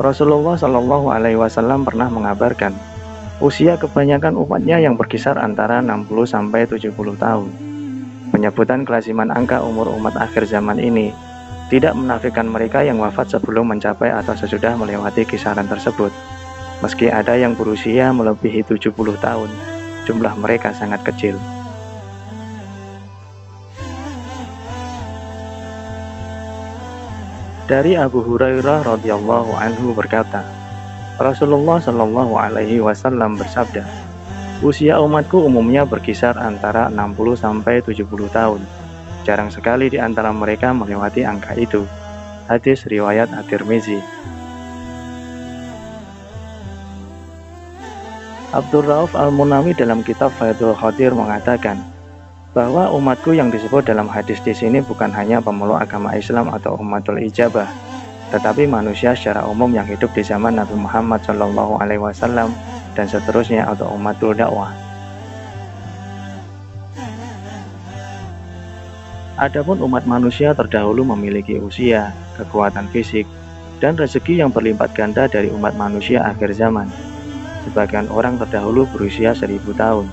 Rasulullah Shallallahu Alaihi Wasallam pernah mengabarkan, usia kebanyakan umatnya yang berkisar antara 60–70 tahun. Penyebutan kelasiman angka umur umat akhir zaman ini tidak menafikan mereka yang wafat sebelum mencapai atau sesudah melewati kisaran tersebut. Meski ada yang berusia melebihi 70 tahun, jumlah mereka sangat kecil. Dari Abu Hurairah radhiyallahu anhu berkata, Rasulullah Shallallahu Alaihi Wasallam bersabda, usia umatku umumnya berkisar antara 60–70 tahun. Jarang sekali di antara mereka melewati angka itu. Hadis riwayat At-Tirmizi. Abdul Rauf Al-Munawi dalam kitab Faidul Qadir mengatakan bahwa umatku yang disebut dalam hadis di sini bukan hanya pemeluk agama Islam atau ummatul ijabah, tetapi manusia secara umum yang hidup di zaman Nabi Muhammad Shallallahu Alaihi Wasallam dan seterusnya atau ummatul dakwah. Adapun umat manusia terdahulu memiliki usia, kekuatan fisik, dan rezeki yang berlipat ganda dari umat manusia akhir zaman. Sebagian orang terdahulu berusia 1000 tahun.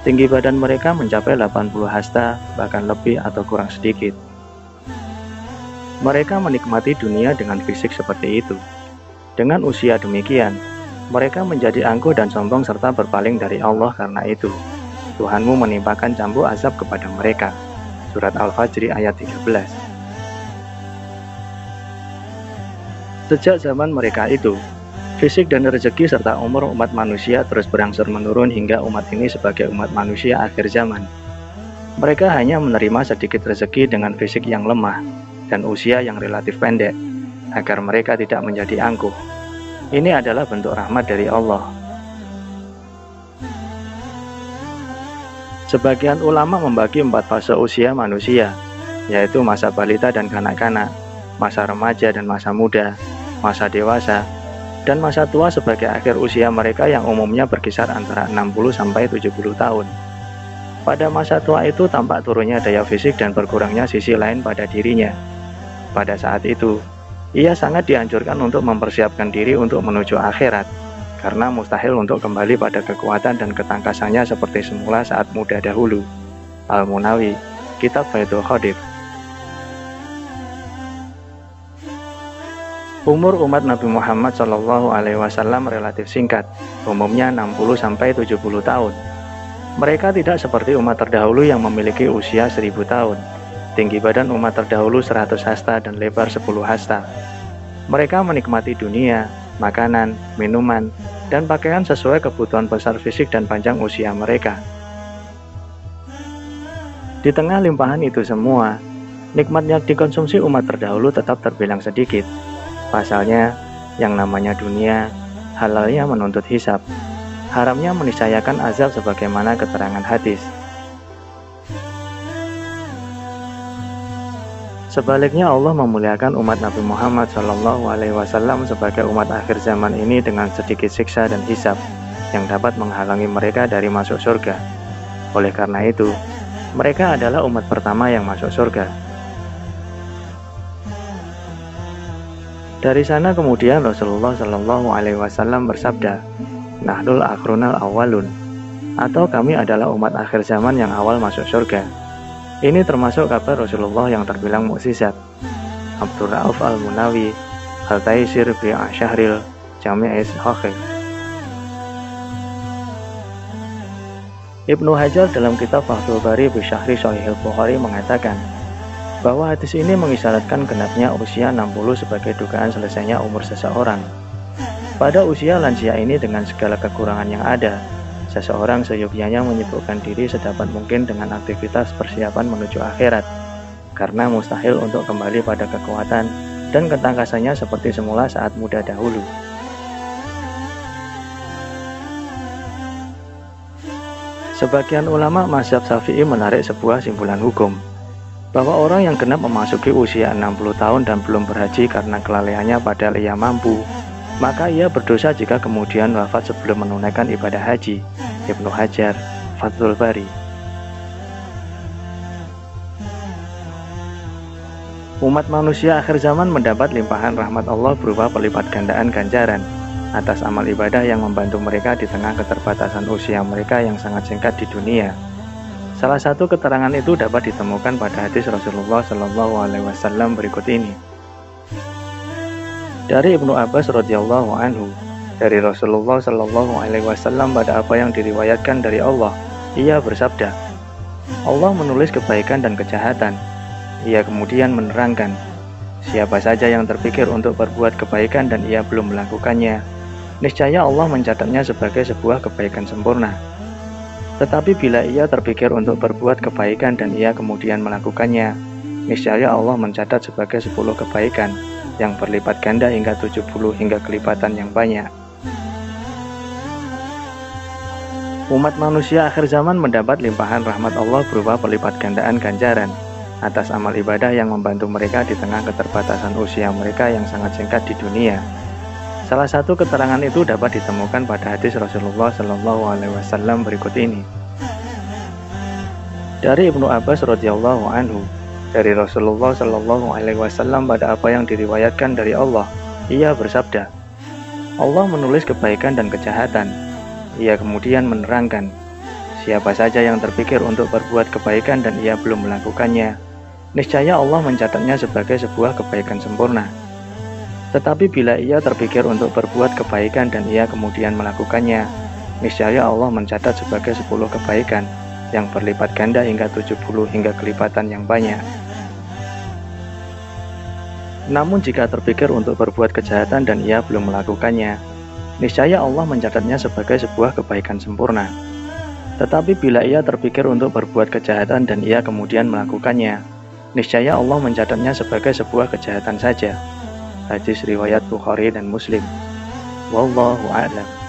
Tinggi badan mereka mencapai 80 hasta, bahkan lebih atau kurang sedikit. Mereka menikmati dunia dengan fisik seperti itu. Dengan usia demikian, mereka menjadi angkuh dan sombong serta berpaling dari Allah. Karena itu, Tuhanmu menimpakan cambuk azab kepada mereka. Surat Al-Fajr ayat 13. Sejak zaman mereka itu, fisik dan rezeki serta umur umat manusia terus berangsur menurun hingga umat ini sebagai umat manusia akhir zaman. Mereka hanya menerima sedikit rezeki dengan fisik yang lemah dan usia yang relatif pendek, agar mereka tidak menjadi angkuh. Ini adalah bentuk rahmat dari Allah. Sebagian ulama membagi 4 fase usia manusia, yaitu masa balita dan kanak-kanak, masa remaja dan masa muda, masa dewasa, dan masa tua sebagai akhir usia mereka yang umumnya berkisar antara 60–70 tahun. Pada masa tua itu tampak turunnya daya fisik dan berkurangnya sisi lain pada dirinya. Pada saat itu, ia sangat dianjurkan untuk mempersiapkan diri untuk menuju akhirat, karena mustahil untuk kembali pada kekuatan dan ketangkasannya seperti semula saat muda dahulu. Al-Munawi, Kitab Faidul Qadir. Umur umat Nabi Muhammad Shallallahu Alaihi Wasallam relatif singkat, umumnya 60–70 tahun. Mereka tidak seperti umat terdahulu yang memiliki usia 1000 tahun. Tinggi badan umat terdahulu 100 hasta dan lebar 10 hasta. Mereka menikmati dunia, makanan, minuman, dan pakaian sesuai kebutuhan besar fisik dan panjang usia mereka. Di tengah limpahan itu semua, nikmat yang dikonsumsi umat terdahulu tetap terbilang sedikit. Pasalnya, yang namanya dunia, halalnya menuntut hisab, haramnya meniscayakan azab sebagaimana keterangan hadis. Sebaliknya, Allah memuliakan umat Nabi Muhammad SAW sebagai umat akhir zaman ini dengan sedikit siksa dan hisab yang dapat menghalangi mereka dari masuk surga. Oleh karena itu, mereka adalah umat pertama yang masuk surga. Dari sana kemudian Rasulullah Shallallahu Alaihi Wasallam bersabda, Nahdul akhrunal awalun, atau kami adalah umat akhir zaman yang awal masuk surga. Ini termasuk kabar Rasulullah yang terbilang mukjizat. Abdul Rauf Al-Munawi, Al-Taisir bi Asyahril Jami'is Hakim. Ibnu Hajar dalam kitab Fathul Bari bi Syahri Shahih Bukhari mengatakan bahwa hadis ini mengisyaratkan genapnya usia 60 sebagai dugaan selesainya umur seseorang. Pada usia lansia ini dengan segala kekurangan yang ada, seseorang seyogyanya menyibukkan diri sedapat mungkin dengan aktivitas persiapan menuju akhirat. karena mustahil untuk kembali pada kekuatan dan ketangkasannya seperti semula saat muda dahulu. Sebagian ulama mazhab Syafi'i menarik sebuah simpulan hukum, bahwa orang yang genap memasuki usia 60 tahun dan belum berhaji karena kelalaiannya padahal ia mampu, maka ia berdosa jika kemudian wafat sebelum menunaikan ibadah haji. Ibnu Hajar, Fathul Bari. Umat manusia akhir zaman mendapat limpahan rahmat Allah berupa pelipat gandaan ganjaran atas amal ibadah yang membantu mereka di tengah keterbatasan usia mereka yang sangat singkat di dunia. Salah satu keterangan itu dapat ditemukan pada hadis Rasulullah SAW berikut ini. Dari Ibnu Abbas radhiyallahu anhu, dari Rasulullah SAW pada apa yang diriwayatkan dari Allah, ia bersabda, Allah menulis kebaikan dan kejahatan. Ia kemudian menerangkan, siapa saja yang terpikir untuk berbuat kebaikan dan ia belum melakukannya, niscaya Allah mencatatnya sebagai sebuah kebaikan sempurna. Tetapi bila ia terpikir untuk berbuat kebaikan dan ia kemudian melakukannya, niscaya Allah mencatat sebagai 10 kebaikan yang berlipat ganda hingga 70 hingga kelipatan yang banyak. Umat manusia akhir zaman mendapat limpahan rahmat Allah berupa pelipat gandaan ganjaran atas amal ibadah yang membantu mereka di tengah keterbatasan usia mereka yang sangat singkat di dunia. Salah satu keterangan itu dapat ditemukan pada hadis Rasulullah SAW berikut ini. Dari Ibnu Abbas radhiyallahu anhu, dari Rasulullah SAW pada apa yang diriwayatkan dari Allah, ia bersabda, Allah menulis kebaikan dan kejahatan. Ia kemudian menerangkan, siapa saja yang terpikir untuk berbuat kebaikan dan ia belum melakukannya, niscaya Allah mencatatnya sebagai sebuah kebaikan sempurna. Tetapi bila ia terpikir untuk berbuat kebaikan dan ia kemudian melakukannya, niscaya Allah mencatat sebagai 10 kebaikan yang berlipat ganda hingga 70 hingga kelipatan yang banyak. Namun jika terpikir untuk berbuat kejahatan dan ia belum melakukannya, niscaya Allah mencatatnya sebagai sebuah kebaikan sempurna. Tetapi bila ia terpikir untuk berbuat kejahatan dan ia kemudian melakukannya, niscaya Allah mencatatnya sebagai sebuah kejahatan saja. Hadis riwayat Bukhari dan Muslim. Wallahu a'lam.